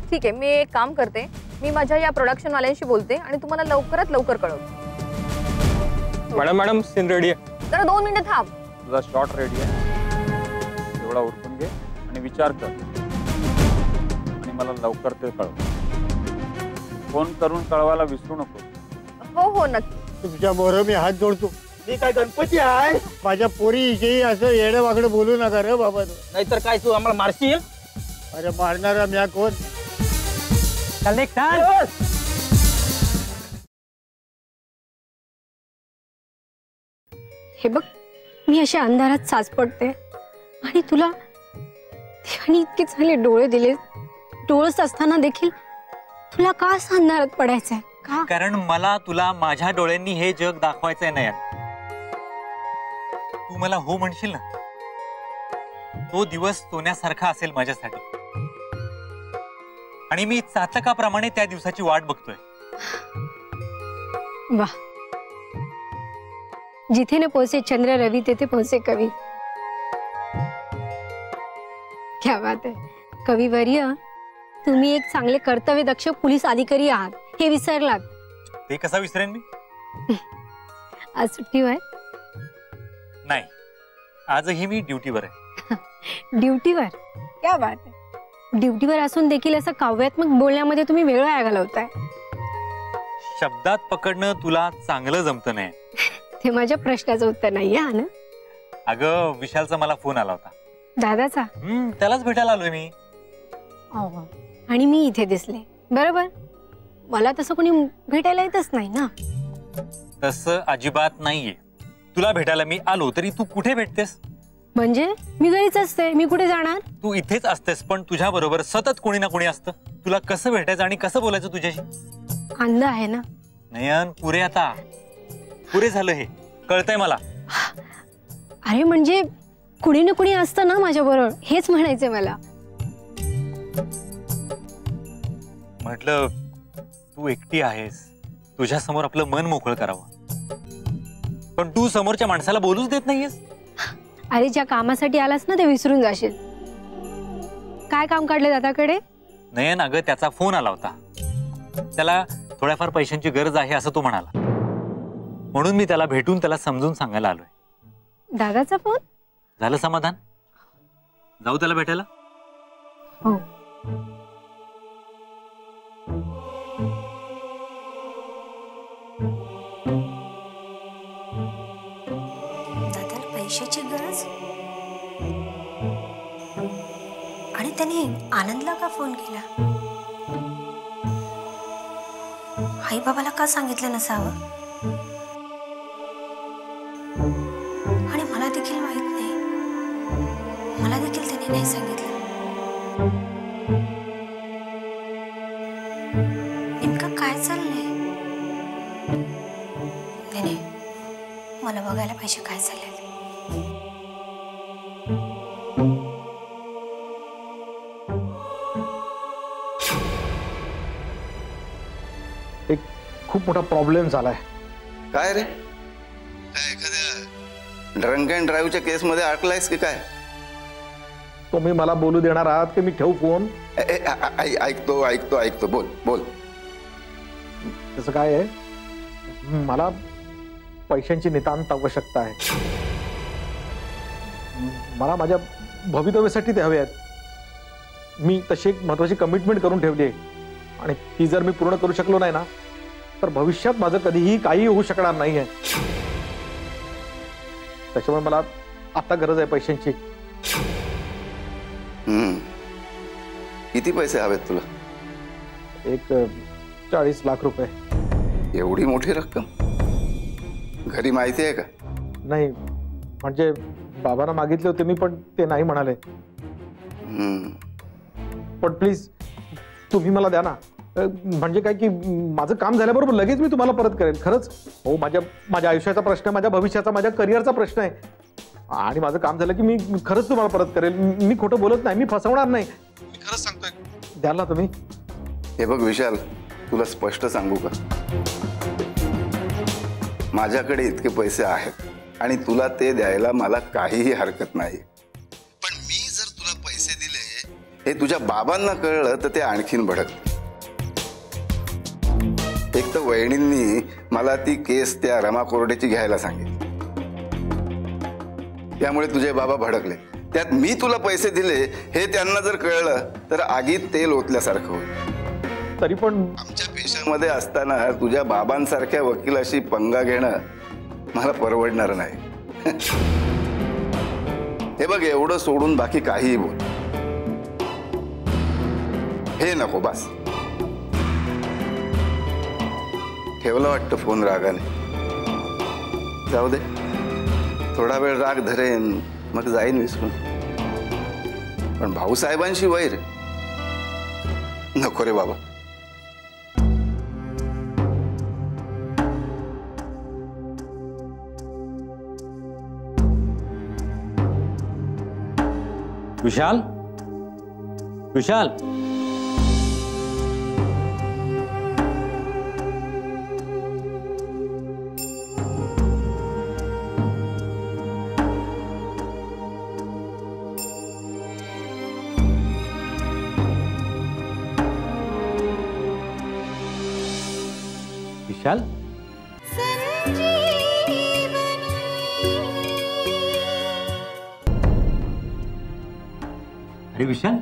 ठीक आहे, मी एक काम करते, मी माझ्या या प्रोडक्शन वाल्यांशी बोलते आणि तुम्हाला लवकरात लवकर कळवते। मॅडम सीन रेडी आहे। जरा 2 मिनिटं थांब। तुझा शॉट रेडी आहे, एवढा उरकून घे आणि विचार कर आणि मला लवकर ते कळव। फोन करून कळवायला विसरू नको। हो हो नक्की। तुमच्या मोर मी हात जोडतो। मी काय गणपती आहे? माझ्या पोरी इथे असं येडं वाकडं बोलू नका रे बाबा। नाहीतर काय तू आम्हाला मारशील? अरे मारणारा म्या कोण? हे बघ, मी अशा अंधारात साचपडते आणि तुला देवाने इतके चांगले डोळे दिले, डोळस असताना देखील तुला का असं अंधारात पडायचंय का? कारण मला तुला माझ्या डोळ्यांनी हे जग दाखवायचंय नयन। तू मला हो म्हणशील ना, तो दिवस सोन्यासारखा असेल माझ्यासाठी आणि मी चातकाप्रमाणे त्या दिवसाची वाट बघतोय। वाह, जिथे न पोहोचे चंद्र रवि तेथे पोहोचे कवी। क्या बात आहे कविवर्य, तुम्ही एक चांगले कर्तव्यदक्ष पोलीस अधिकारी आहात हे विसरलात। ते कसा विसरेन मी? आज सुट्टीवर? नाही, आजही मी ड्युटीवर आहे। ड्युटीवर? क्या बात आहे। ड्युटीवर असून देखील असं काव्यात्मक बोलण्यामध्ये तुम्ही वेळ वाया घालवताय। शब्दात पकडणं तुला चांगलं जमतं नाही। ते माझ्या प्रश्नाचं उत्तर नाहीये हा ना? अगं विशालचा मला फोन आला होता। दादाचा? त्यालाच भेटायला आलोय मी। आणि मी इथे दिसले बरोबर? मला तसं कोणी भेटायला येतच नाही ना। तसं अजिबात नाहीये। तुला भेटायला मी आलो तरी तू कुठे भेटतेस? म्हणजे मी घरीच असते, मी कुठे जाणार? तू इथेच असतेस पण तुझ्या बरोबर सतत कोणी ना कोणी असतं। तुला कसं भेटायचं आणि कसं बोलायचं तुझ्याशी? अंध आहे ना नयन, पुरे आता पुरे झालं, हे कळतंय मला। अरे म्हणजे कुणी ना कुणी असतं ना माझ्या बरोबर, हेच म्हणायचंय मला। म्हटलं तू एकटी आहेस, तुझ्या समोर आपलं मन मोकळं करावं, पण तू समोरच्या माणसाला बोलूच देत नाहीयेस। अरे ज्या कामासाठी आलास ना ते विसरून जाशील। काय काम काढले दादाकडे? नयन अगं त्याचा फोन आला होता, त्याला थोड्याफार पैशांची गरज आहे असं तो म्हणाला, म्हणून मी त्याला भेटून त्याला समजून सांगायला आलोय। दादाचा फोन? झालं समाधान? जाऊ त्याला भेटायला? हो। दादाला पैशाची गरज? आणि त्याने आनंदला का फोन केला? आई बाबाला का सांगितलं नसावं? आणि मला देखील माहित नाही, मला देखील त्याने नाही सांगितलं। नेमकं काय चाललंय? नाही, मला बघायला पाहिजे काय चाललंय। खूप मोठा प्रॉब्लेम झालाय. काय रे? काय एखाद्या ड्रंक अँड ड्राईव्हच्या केसमध्ये अडकलायस की काय? तुम्ही मला बोलू देणार आहात की मी ठेवू फोन? ऐकतो ऐकतो ऐकतो, बोल बोल. तसं काय आहे, मला पैशांची नितांत आवश्यकता आहे. मला माझ्या भवितव्यासाठी ते हवे आहेत. मी तशी एक महत्वाची कमिटमेंट करून ठेवली आहे आणि ती जर मी पूर्ण करू शकलो नाही ना तर भविष्यात माझं कधीही काही होऊ शकणार नाहीये. त्याच्यामुळे मला आता गरज आहे पैशांची. किती पैसे हवेत तुला? एक 40 लाख रुपये. एवढी मोठी रक्कम घरी माहिती आहे का? नाही, म्हणजे बाबांना मागितले होते मी, पण ते नाही म्हणाले. पण प्लीज तुम्ही मला द्या ना. म्हणजे काय की माझं काम झाल्याबरोबर लगेच मी तुम्हाला परत करेन. खरंच हो, माझ्या आयुष्याचा प्रश्न आहे, माझ्या भविष्याचा, माझ्या करिअरचा प्रश्न आहे. आणि माझं काम झालं की मी खरंच तुम्हाला परत करेल. मी खोटं बोलत नाही, मी फसवणार नाही. मी खरंच सांगतोय. द्याल ना तुम्ही? हे बघ विशाल, तुला स्पष्ट सांगू का, माझ्याकडे इतके पैसे आहेत आणि तुला ते द्यायला मला काहीही हरकत नाही. पण मी जर तुला पैसे दिले हे तुझ्या बाबांना कळलं तर ते आणखीन भडकतील. एक तर वहिनींनी मला ती केस त्या रमा कोरडेची घ्यायला सांगितली, त्यामुळे तुझे बाबा भडकले. त्यात मी तुला पैसे दिले हे त्यांना जर कळलं तर आगीत तेल ओतल्यासारखं होईल. तरी पण आमच्या पेशामध्ये असताना तुझ्या बाबांसारख्या वकिलाशी पंगा घेणं मला परवडणार नाही. हे बघ, एवढं सोडून बाकी काहीही बोल. हे नको, बस. ठेवला वाटतं फोन रागाने. जाऊ दे, थोडा वेळ राग धरेन, मग जाईन विसरून. पण भाऊसाहेबांशी वैर नको रे बाबा. विशाल, विशाल, विशाल, अरे विशाल,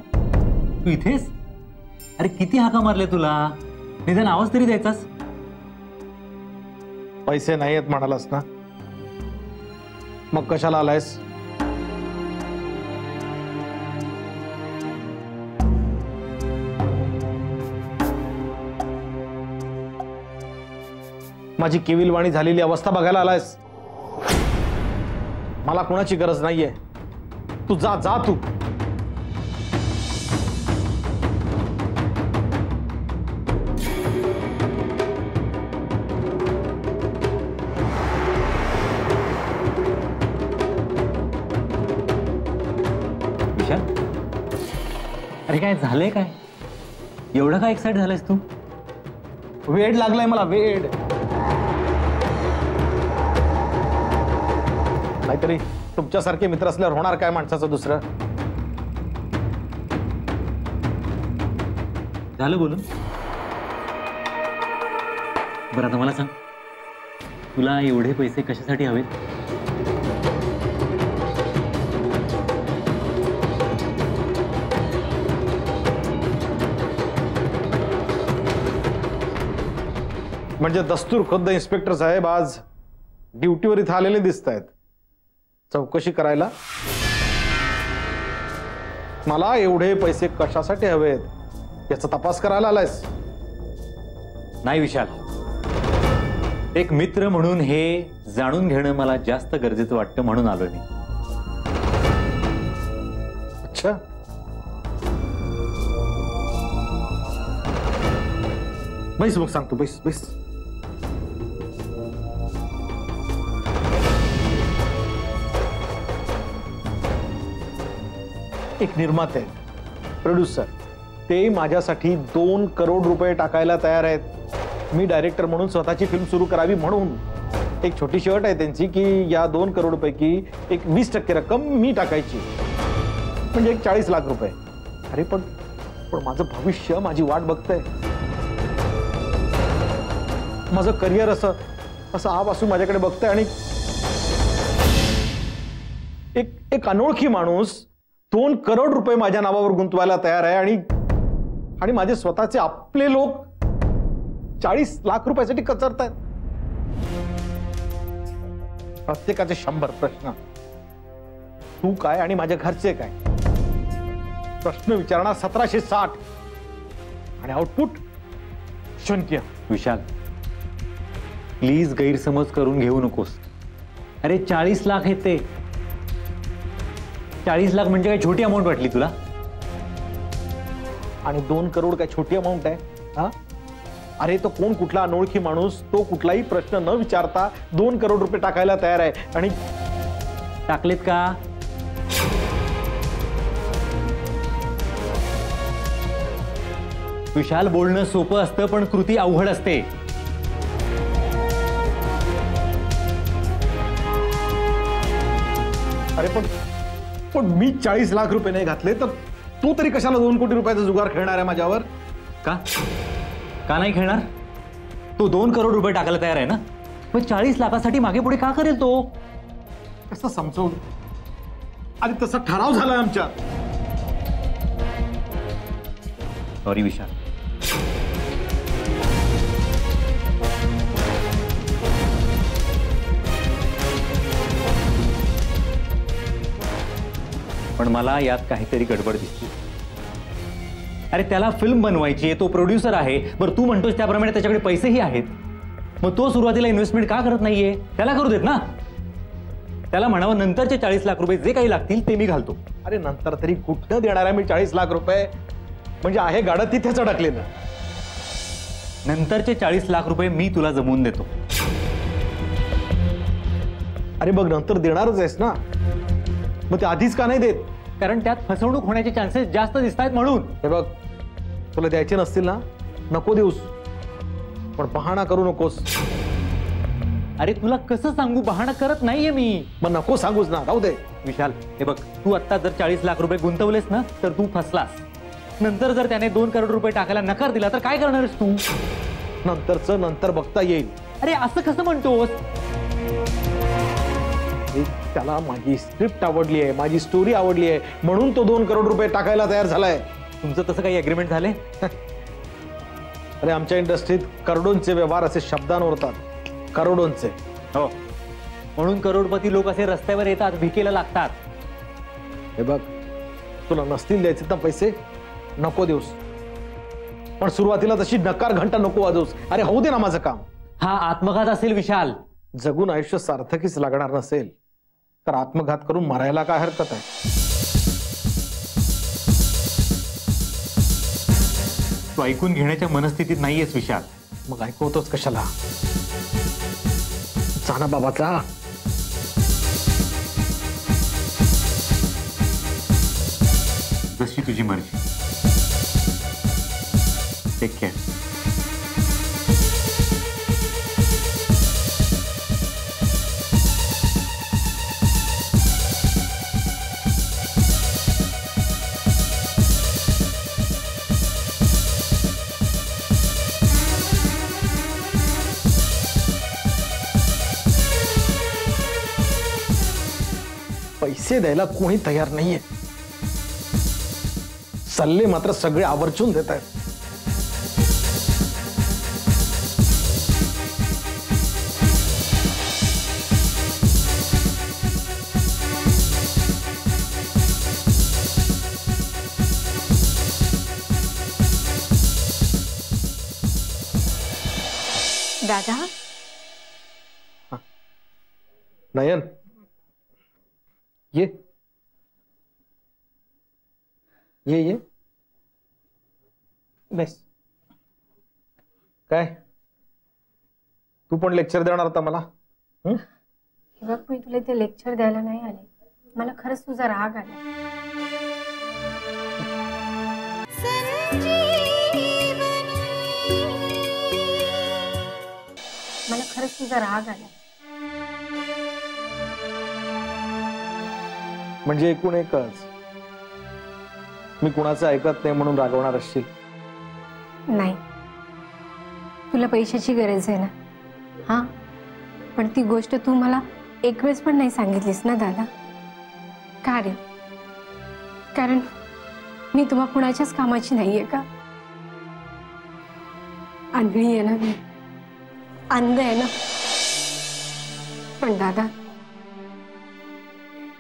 तू इथेस? अरे किती हाका मारले तुला, निदान आवाज तरी द्यायचास. पैसे नाही आहेत म्हणालास ना, मग कशाला आलायस? माझी केविलवाणी झालेली अवस्था बघायला आलायस? मला कोणाची गरज नाहीये. तू जा जा. तू विशाल, अरे काय झालंय? काय एवढं काय एक्साइट झालंयस तू? वेड लागलाय मला, वेड. नाहीतरी तुमच्यासारखे मित्र असल्यावर होणार काय माणसाचं दुसरं? झालं बोलून? बरं, आता मला सांग, तुला एवढे पैसे कशासाठी हवेत? म्हणजे दस्तूर खुद्द इन्स्पेक्टर साहेब आज ड्युटीवर इथं आलेले दिसत आहेत चौकशी करायला. मला एवढे पैसे कशासाठी हवेत याचा तपास करायला आलायस? नाही विशाल, एक मित्र म्हणून हे जाणून घेणं मला जास्त गरजेचं वाटतं, म्हणून आलोय मी. अच्छा, बैस मग सांगतो. बैस बैस. एक निर्माते, प्रोड्युसर, ते माझ्यासाठी 2 करोड रुपये टाकायला तयार आहेत. मी डायरेक्टर म्हणून स्वतःची फिल्म सुरू करावी म्हणून एक छोटीशी अट आहे त्यांची की या 2 करोड पैकी एक 20% रक्कम मी टाकायची, म्हणजे एक 40 लाख रुपये. अरे पण पण माझं भविष्य, माझी वाट बघतंय. माझं करिअर असं असं आपासून माझ्याकडे बघतंय आणि एक अनोळखी माणूस 2 करोड रुपये माझ्या नावावर गुंतवायला तयार आहे आणि माझे स्वतःचे आपले लोक 40 लाख रुपयासाठी कचरतायत. प्रत्येकाचे 100 प्रश्न. तू काय आणि माझ्या घरचे काय? प्रश्न विचारणार 1760 आणि आउटपुट 0. विशाल, प्लीज गैरसमज करून घेऊ नकोस. अरे 40 लाख आहेत ते. 40 लाख म्हणजे काय छोटी अमाऊंट वाटली तुला? आणि 2 करोड काय छोटी अमाऊंट आहे? हा, अरे तो कोण कुठला अनोळखी माणूस तो कुठलाही प्रश्न न विचारता 2 करोड रुपये टाकायला तयार आहे. आणि टाकलेत का? विशाल, बोलणं सोपं असतं पण कृती अवघड असते. अरे पण मी 40 लाख रुपये नाही घातले तर तू तरी कशाला 2 कोटी रुपयाचा जुगार खेळणार आहे माझ्यावर? का नाही खेळणार? तो 2 करोड रुपये टाकायला तयार आहे ना, मग 40 लाखासाठी मागे पुढे का करेल तो? कसं समजवू? आणि तसा ठराव झालाय आमच्या. सॉरी विशाल. पण मला यात काहीतरी गडबड दिसते. अरे त्याला फिल्म बनवायची आहे, तो प्रोड्युसर आहे. बरं तू म्हणतोस त्याप्रमाणे त्याच्याकडे पैसेही आहेत, मग तो सुरुवातीला इन्व्हेस्टमेंट का करत नाहीये? त्याला करू देत ना. त्याला म्हणावं नंतरचे 40 लाख रुपये जे काही लागतील ते मी घालतो. अरे नंतर तरी कुठं देणार आहे मी 40 लाख रुपये? म्हणजे आहे गाडं तिथेच अडकलेलं. नंतरचे 40 लाख रुपये मी तुला जमवून देतो. अरे बघ, नंतर देणारच आहेस ना, मग ते आधीच का नाही देत? कारण त्यात फसवणूक होण्याचे चान्सेस जास्त दिसत आहेत म्हणून. हे बघ, तुला द्यायचे नसतील ना, नको देऊस, पण बहाणा करू नकोस. अरे तुला कसं सांगू? बहाणा करत नाहीये मी. मग नको सांगूच ना, राहू दे. विशाल हे बघ, तू आता जर 40 लाख रुपये गुंतवलेस ना तर तू फसलास. नंतर जर त्याने 2 करोड रुपये टाकायला नकार दिला तर काय करणारस तू? नंतरचं नंतर बघता येईल. अरे असं कसं म्हणतोस? त्याला माझी स्क्रिप्ट आवडली आहे, माझी स्टोरी आवडली आहे म्हणून तो 2 करोड रुपये टाकायला तयार झालाय. तुमचं तसं काही अग्रीमेंट झाले? अरे आमच्या इंडस्ट्रीत करोडोंचे व्यवहार असे शब्दांवर होतात. करोडोंचे. हो, म्हणून करोडपती लोक असे रस्त्यावर येतात, भिकेला लागतात. हे बघ, तुला नसतील द्यायचे तर पैसे नको देऊस, पण सुरुवातीला तशी नकार घंटा नको वाजवूस. अरे होऊ दे ना माझं काम. हा आत्मघात असेल विशाल. जगून आयुष्य सार्थकीच लागणार नसेल तर आत्मघात करून मरायला काय हरकत आहे? तू ऐकून घेण्याच्या मनस्थितीत नाहीयेस विशाल. मग ऐकवतोच कशाला? जाना बाबा जा. जशी तुझी मर्जी. Take care. पैसे द्यायला कोणी तयार नाहीये. सल्ले मात्र सगळे आवर्जून देत आहेत. दादा, नयन ये ये ये बस. काय तू पण लेक्चर देणार होता मला? हे बघ, मी तुला इथे लेक्चर द्यायला नाही आले. मला खरंच तुझा राग आला. खरंच तुझा राग आला. म्हणजे एकूण एकच, मी कुणाचं ऐकत नाही म्हणून रागवणार असशील? नाही, तुला पैशाची गरज आहे ना. हा, पण ती गोष्ट तू मला एक वेळेस पण नाही सांगितलीस ना दादा. का रे? कारण मी तुम्हा कुणाच्याच कामाची नाहीये का? आंधळी आहे ना मी, अंध आहे ना. पण दादा,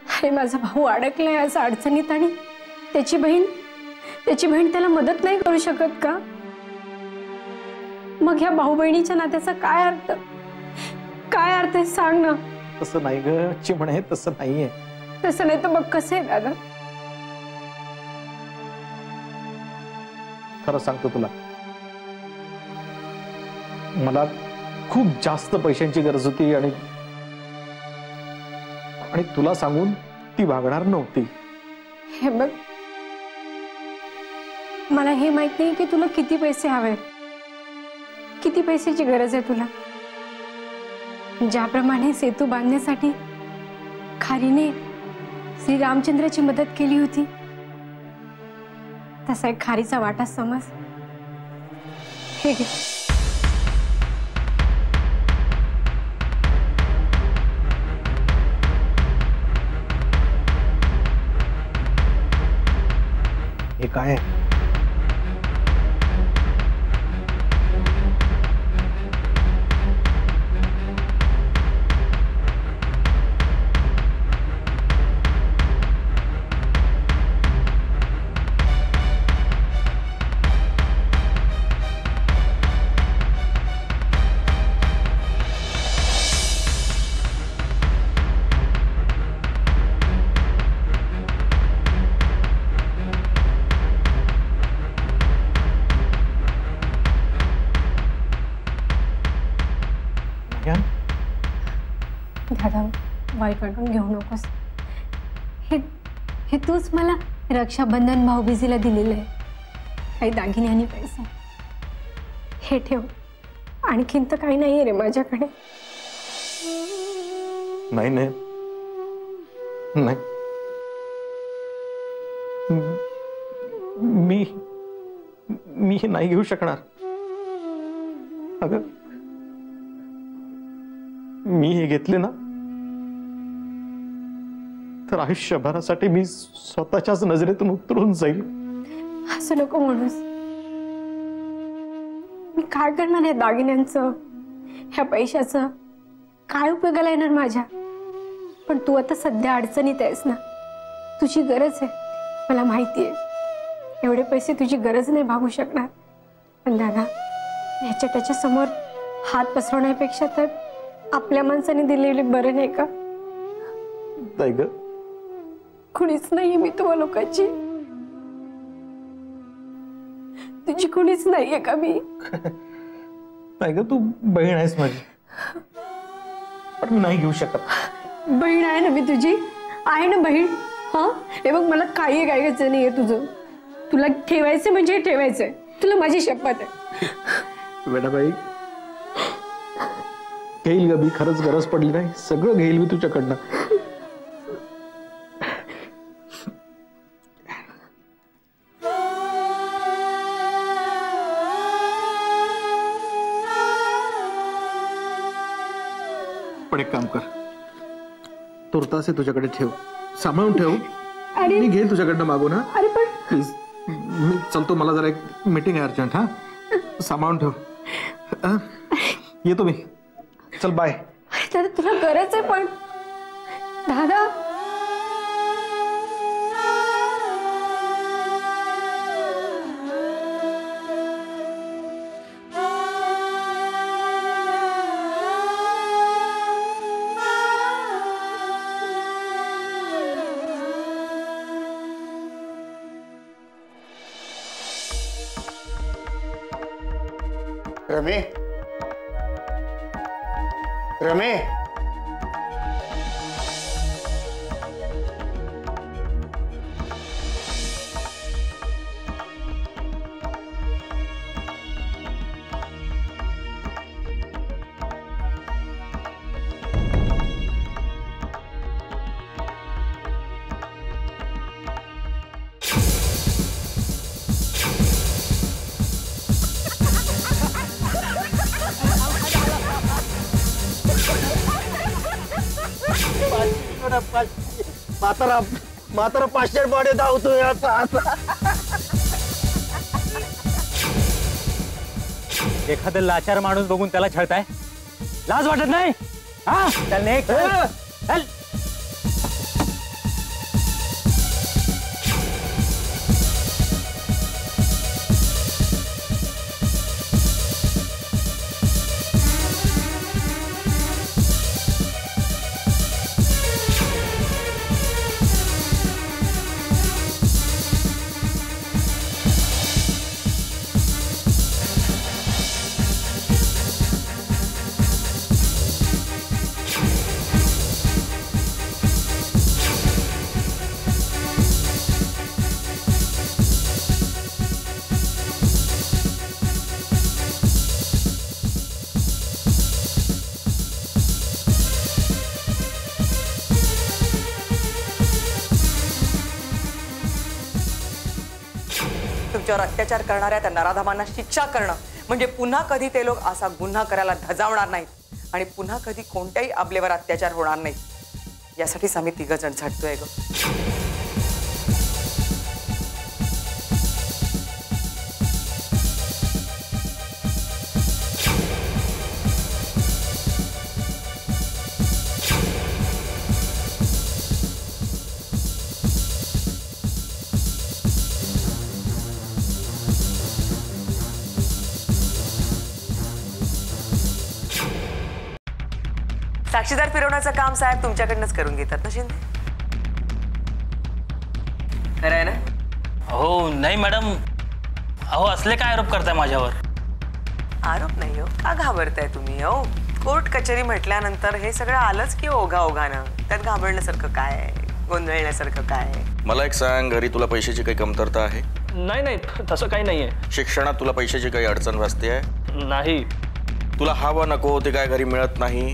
अरे माझा भाऊ अडकलाय असं अडचणीत आणि त्याची बहीण त्याला मदत नाही करू शकत का? मग ह्या भाऊ बहिणीच्या नात्याचा काय अर्थ आहे सांग ना. तसं नाही ग चिमणे, तसं नाहीये. तसं नाही तर मग कसं आहे दादा? खरं सांगतो तुला, मला खूप जास्त पैशांची गरज होती आणि तुला सांगून ती भागणार नव्हती. हे बघ, मला हे माहित नाही की तुला किती पैसे हवे, किती पैशाची गरज आहे तुला. ज्याप्रमाणे सेतू बांधण्यासाठी खारीने श्री रामचंद्राची मदत केली होती, तसा एक खारीचा वाटा समज. हे घे. हे काय आहे? दादा, वाईट वाटून घेऊ नकोस. हे तूच मला रक्षाबंधन भाऊबीजेला दिलेलं आहे. काही दागिने आणि पैसे हे ठेव. आणखीन तर काही नाहीये रे माझ्याकडे. नाही नाही नाही, मी हे नाही घेऊ शकणार. अगं, मी हे घेतले ना तर आयुष्यभरासाठी मी स्वतःच्याच नजरेतून उतरून जाईल. असं नको म्हणूस. मी काय करणार आहे दागिन्यांचं, ह्या पैशाचं काय उपयोगाला येणार माझ्या? पण तू आता सध्या अडचणीत आहेस ना, तुझी गरज आहे, मला माहिती आहे. एवढे पैसे तुझी गरज नाही भागू शकणार. पण दादा, ह्याच्या त्याच्या समोर हात पसरवण्यापेक्षा तर आपल्या माणसाने दिलेले बरं नाही का? नाही ग, कुणीच नाही मी तुम्हा लोकांची. तुझी कुणीच नाहीये का मी? नाही ग, तू बहीण आहेस माझी, पण मी नाही घेऊ शकत. बहीण आहे ना मी तुझी, आहे ना बहीण. हा, हे बघ, मला काही गायचं नाहीये तुझं. तुला ठेवायचं म्हणजे ठेवायचंय, तुला माझी शपथ आहे. वेडाबाई, घेईल ग मी, खरंच गरज पडली नाही सगळं घेईल मी तुझ्याकडनं. पण एक काम कर, तुर्तास हे तुझ्याकडे ठेव, सांभाळून ठेव. मी घेईल तुझ्याकडनं मागून. हा, अरे पण प्लीज, मी चलतो, मला जरा एक मीटिंग आहे अर्जंट. हा, सांभाळून ठेव. येतो मी, चल बाय. दादा, तुला गरज आहे पण. दादा, रमे, रमे, म्हातारा 500 बॉडी धावतोय आता. एखादं लाचार माणूस बघून त्याला छळताय, लाज वाटत नाही? हा चल नेक चल. तुमच्यावर अत्याचार करणाऱ्या त्या नराधमांना शिक्षा करणं म्हणजे पुन्हा कधी ते लोक असा गुन्हा करायला धजावणार नाहीत आणि पुन्हा कधी कोणत्याही आपल्यावर अत्याचार होणार नाही, यासाठीच आम्ही तिघ जण झटतोय ग. साक्षीदार फिरवण्याचं काम साहेब तुमच्याकडनंच करून घेतात ना शिंदे? खरं आहे ना? हो नाही मॅडम, अहो असले काय आरोप करताय माझ्यावर? आरोप नाही हो, का घाबरताय तुम्ही? हो कोर्ट कचेरी म्हटल्यानंतर हे सगळं आलंच की ओघाओघानं. त्यात घाबरण्यासारखं काय, गोंधळण्यासारखं काय? मला एक सांग, घरी तुला पैशाची काही कमतरता आहे? नाही नाही तसं काही नाहीये. शिक्षणात तुला पैशाची काही अडचण भासते आहे? नाही. तुला हवं नको ते काय घरी मिळत नाही?